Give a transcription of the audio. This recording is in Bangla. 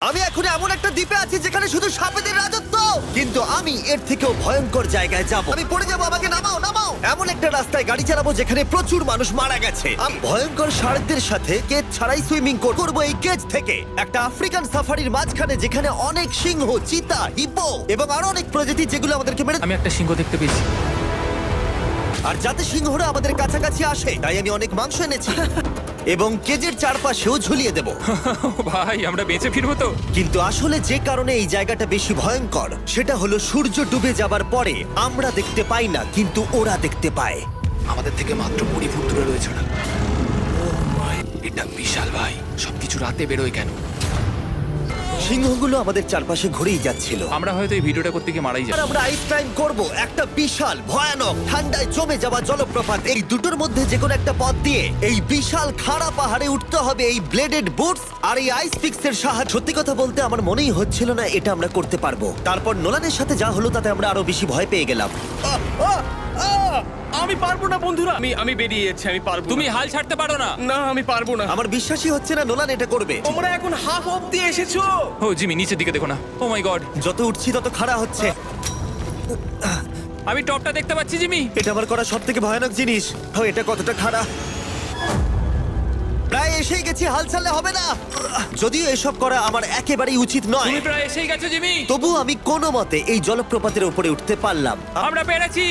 আমি এখন এমন একটা দ্বীপে আছি যেখানে শুধু সাপেদের রাজত্ব, কিন্তু আমি এর থেকেও ভয়ঙ্কর জায়গায় যাব। আমি পড়ে যাবো, আমাকে নামাও নামাও। এমন একটা রাস্তায় গাড়ি চালাবো যেখানে প্রচুর মানুষ মারা গেছে। আমি ভয়ঙ্কর শার্কদের সাথে কেজ ছাড়াই সুইমিং করবো এই কেজ থেকে, একটা আফ্রিকান সাফারির মাঝখানে যেখানে অনেক সিংহ, চিতা, হিপো এবং আরো অনেক প্রজাতি যেগুলো আমাদেরকে মেরে। আমি একটা সিংহ দেখতে পেয়েছি। আর যাতে সিংহরা আমাদের কাছাকাছি আসে তাই আমি অনেক মাংস এনেছি এবং কেজের চারপাশেও ঝুলিয়ে দেব। ভাই আমরা বেঁচে ফিরবো তো? কিন্তু আসলে যে কারণে এই জায়গাটা বেশি ভয়ঙ্কর সেটা হলো সূর্য ডুবে যাবার পরে আমরা দেখতে পাই না, কিন্তু ওরা দেখতে পায়। আমাদের থেকে মাত্র 20 ফুট দূরে রয়েছে ওরা। এটা বিশাল ভাই, সবকিছু রাতে বেরোয় কেন? সিংহগুলো আমাদের চারপাশে ঘুরেই যাচ্ছিল। আমরা হয়তো এই ভিডিওটা করতে গিয়ে মারাই আর যাবো। আমরা আইস ক্লাইম্ব করব একটা বিশাল ভয়ানক ঠান্ডায় জমে যাওয়া জলপ্রপাত। এই দুটোর মধ্যে যে কোনো একটা পথ দিয়ে এই বিশাল খাড়া পাহাড়ে উঠতে হবে এই ব্লেডেড বুটস আর এই আইস পিক্সের সাহায্যে। সত্যি কথা বলতে আমার মনেই হচ্ছিল না এটা আমরা করতে পারবো। তারপর নোলানের সাথে যা হলো তাতে আমরা আরো বেশি ভয় পেয়ে গেলাম। আমি পারবো না বন্ধুরা, আমি বেরিয়ে যাচ্ছি, আমি পারবো তুমি না। হাল ছাড়তে পারো না। না আমি পারবো না। আমার বিশ্বাসই হচ্ছে না নোলান এটা করবে। তোমরা এখন হাফ অব্দি এসেছো। ও জিমি, নিচের দিকে দেখো না। ও মাই গড, যত উঠছি তত খাড়া হচ্ছে। আমি টপটা দেখতে পাচ্ছি জিমি। এটা আমার করা সব থেকে ভয়ানক জিনিস। এটা কতটা খাড়া। প্রায় এসেই গেছি, হাল ছাড়লে হবে না। যদিও এসব করা আমার একেবারেই উচিত নয়, তুমি প্রায় এসেই গেছো জিমি। তবু আমি কোনো মতে এই জলপ্রপাতের উপরে উঠতে পারলাম। আমরা পেরেছি।